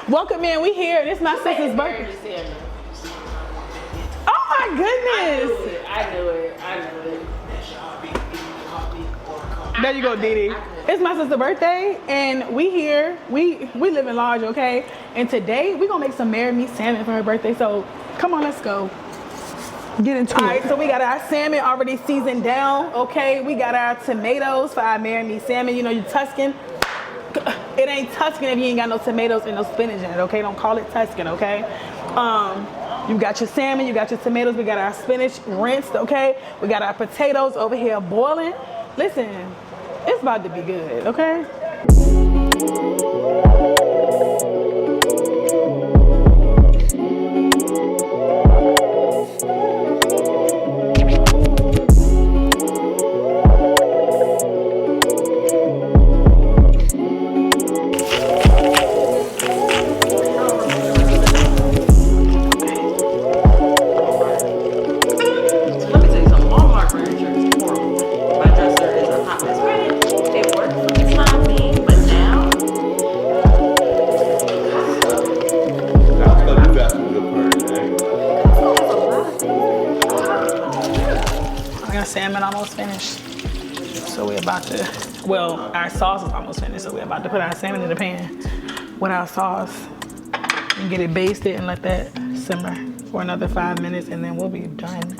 Welcome in. We here. This is my sister's birthday. Oh my goodness! I knew it. There you go, Didi. It's my sister's birthday, and we here. We living large, okay? And today we gonna make some marinated meat salmon for her birthday. So come on, let's go. Get into it. All right, so we got our salmon already seasoned down, okay? We got our tomatoes for our marinated meat salmon. You know, you Tuscan. It ain't Tuscan if you ain't got no tomatoes and no spinach in it, okay? Don't call it Tuscan, okay? You got your salmon, you got your tomatoes, we got our spinach rinsed, okay? We got our potatoes over here boiling. Listen, it's about to be good, okay? Salmon almost finished, so we're about to, well, our sauce is almost finished, so we're about to put our salmon in the pan with our sauce and get it basted and let that simmer for another 5 minutes, and then we'll be done.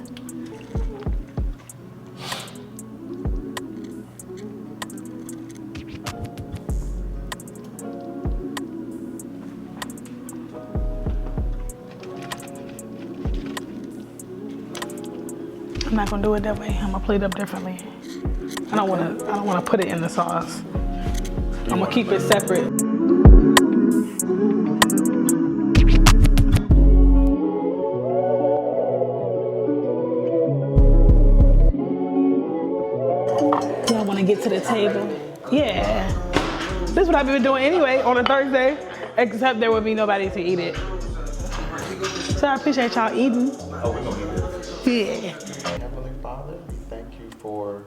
I'm not gonna do it that way. I'm gonna plate it up differently. I don't wanna put it in the sauce. I'm gonna keep it separate. Y'all wanna get to the table? Yeah. This is what I've been doing anyway on a Thursday, except there would be nobody to eat it. So I appreciate y'all eating. Oh, we're gonna eat it. Yeah. Heavenly Father, we thank you for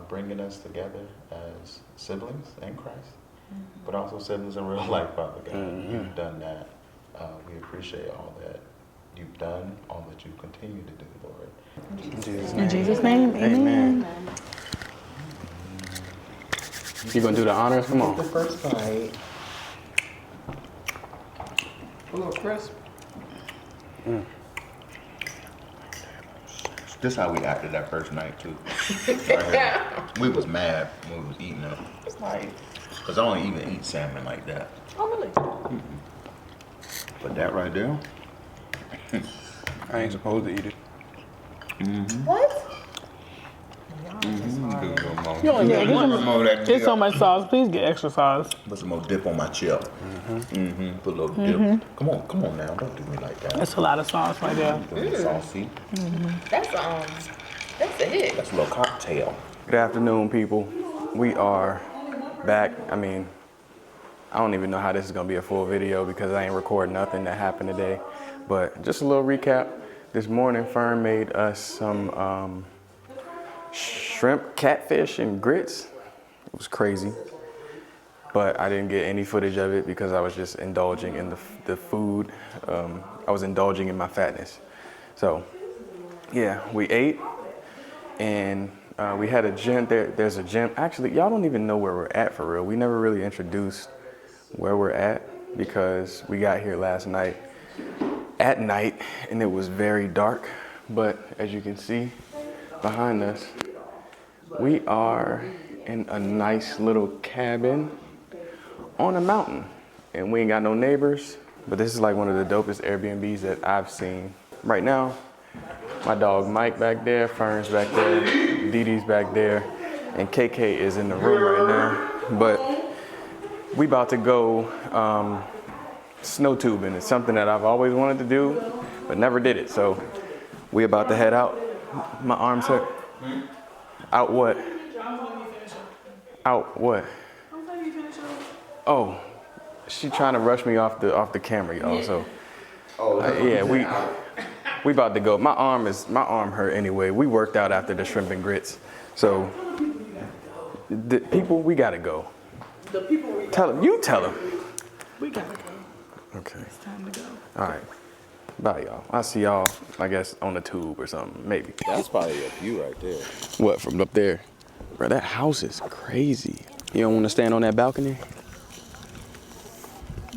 bringing us together as siblings in Christ, but also siblings in real life, Father God. You've done that. We appreciate all that you've done, all that you continue to do, Lord. In Jesus' name, amen. You gonna do the honors? Come on. The first bite. A little crisp. This is how we acted that first night too. Right, we was mad when we was eating it. It's like, Cause I don't even eat salmon like that. oh really? But that right there. I ain't supposed to eat it. What? There's so much sauce. Please get extra sauce. Put some more dip on my chip. Put a little dip. Come on now, don't do me like that. That's a lot of sauce right there. Saucy. That's a hit. That's a little cocktail. Good afternoon, people. We are back. I mean, I don't even know how this is gonna be a full video because I ain't recording nothing that happened today. But just a little recap. This morning, Fern made us some shrimp, catfish, and grits. It was crazy, but I didn't get any footage of it because I was just indulging in the food. I was indulging in my fatness. So yeah, we ate, and we had a gym there. There's a gym. Actually, y'all don't even know where we're at for real. We never really introduced where we're at because we got here last night at night and it was very dark. But as you can see behind us, we are in a nice little cabin on a mountain, and we ain't got no neighbors, but this is like one of the dopest Airbnbs that I've seen. Right now, my dog Mike back there, Fern's back there, Didi's back there, and KK is in the room right now. But we about to go snow tubing. It's something that I've always wanted to do, but never did it. So we about to head out. My arms hurt. Out what? Out what? Oh, she trying to rush me off the camera, y'all. So yeah, we about to go. My arm hurt anyway. We worked out after the shrimp and grits. So the people, we gotta go. The people we tell them. You tell them. We gotta go. Okay. It's time to go. All right. Bye, y'all. I'll see y'all, I guess, on the tube or something, maybe. That's probably a view right there. What, from up there? Bro, that house is crazy. You don't want to stand on that balcony?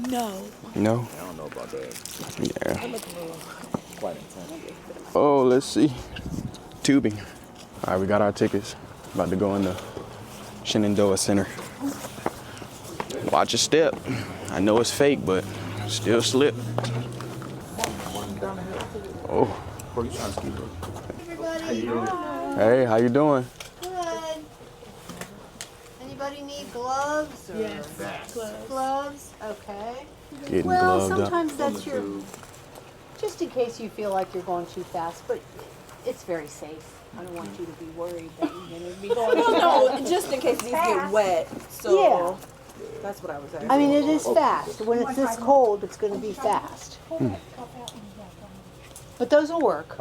No. No? I don't know about that. Yeah. Quite intense. Oh, let's see. Tubing. All right, we got our tickets. About to go in the Shenandoah Center. Watch your step. I know it's fake, but still slip. Oh. Where you trying to ski, bro? Hey, how you doing? Good. Anybody need gloves? Or Yes. Gloves? Okay. Getting Well, gloved up. sometimes that's your, just in case you feel like you're going too fast, but it's very safe. I don't want you to be worried that you're going to be going too No, fast. just in case these get wet. So Yeah. that's what I was asking. I mean, it is fast. When it's this cold, it's going to be fast. But those will work.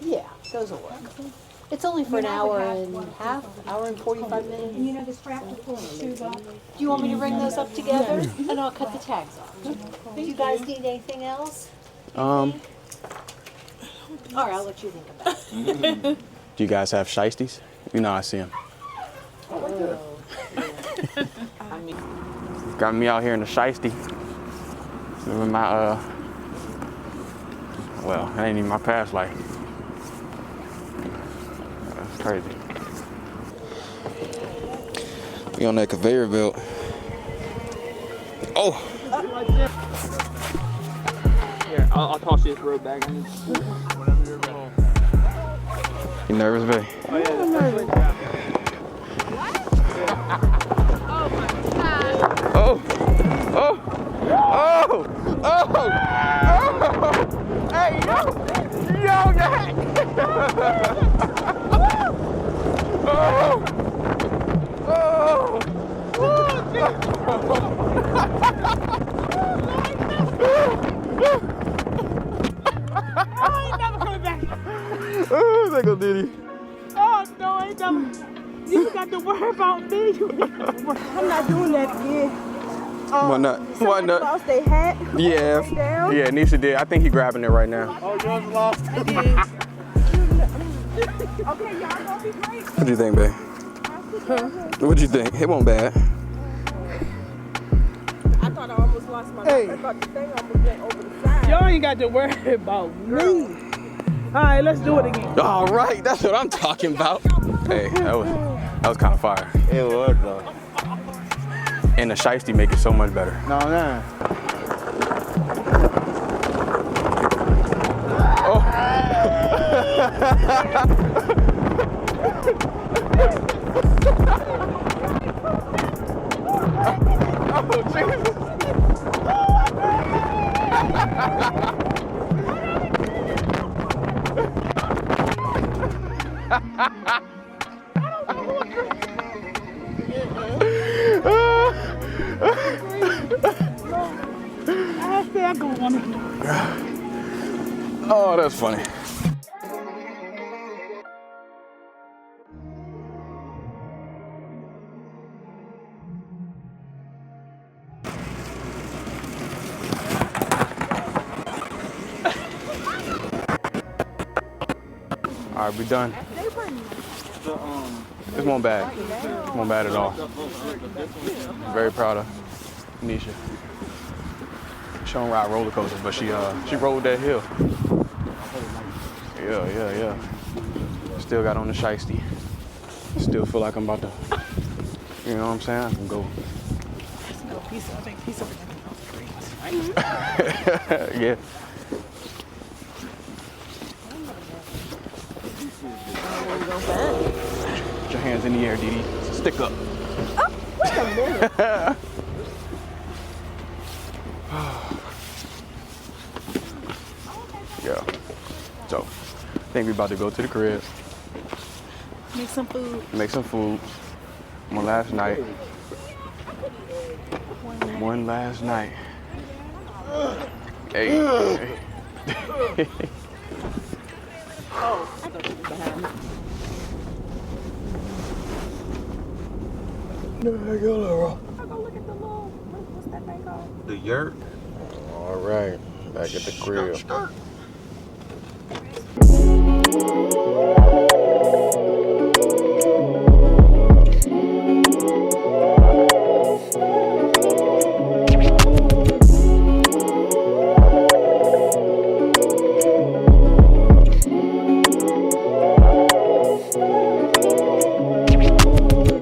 Yeah, those will work. It's only for an hour and a half, hour and 45 minutes. You know, the strap will pull the shoes off. Do you want me to ring those up together? And I'll cut the tags off. Do you guys need anything else? All right, I'll let you think about it. Do you guys have shiesties? You know I see them. Got me out here in the shiesty. Living my, well, that ain't even my past life. That's crazy. We on that conveyor belt. Oh! Here, I'll toss you this road bag. Whatever you're ready. You nervous, babe? Oh, yeah, that's Oh! Oh! Oh! Oh! Oh! Hey, yo! Yo, that! Oh! Oh! I ain't never coming back. Oh, there go Diddy. Oh, no, I ain't never. You got to worry about me. I'm not doing that again. Why not? Why not? Lost their hat. Yeah. down. Yeah, Nisha did. I think he grabbing it right now. Oh, yours lost. Okay, y'all gonna be great. What do you think, babe? What do you think? It won't bad. I thought I almost lost my life. I thought the thing almost went over the side. Y'all ain't got to worry about me. All right, let's do it again. All right, that's what I'm talking about. Hey, that was kind of fire. It was though. And the shiesty make it so much better. No, no. I said I go on it. Oh, that's funny. All right, we done. This won't bad. It won't bad at all. Very proud of Nisha. She don't ride roller coasters, but she rolled that hill. Yeah. Still got on the shiesty. Still feel like I'm about to, you know what I'm saying? I can go. No, pizza. I think pizza would be great. Yeah. Put your hands in the air, Didi. Stick up. Wait a minute. Yeah. So, I think we about to go to the crib, Make some food. make some food. One last night. One last night. Hey. I'll go look at the little, what's that thing called? The yurt. All right, back at the crib.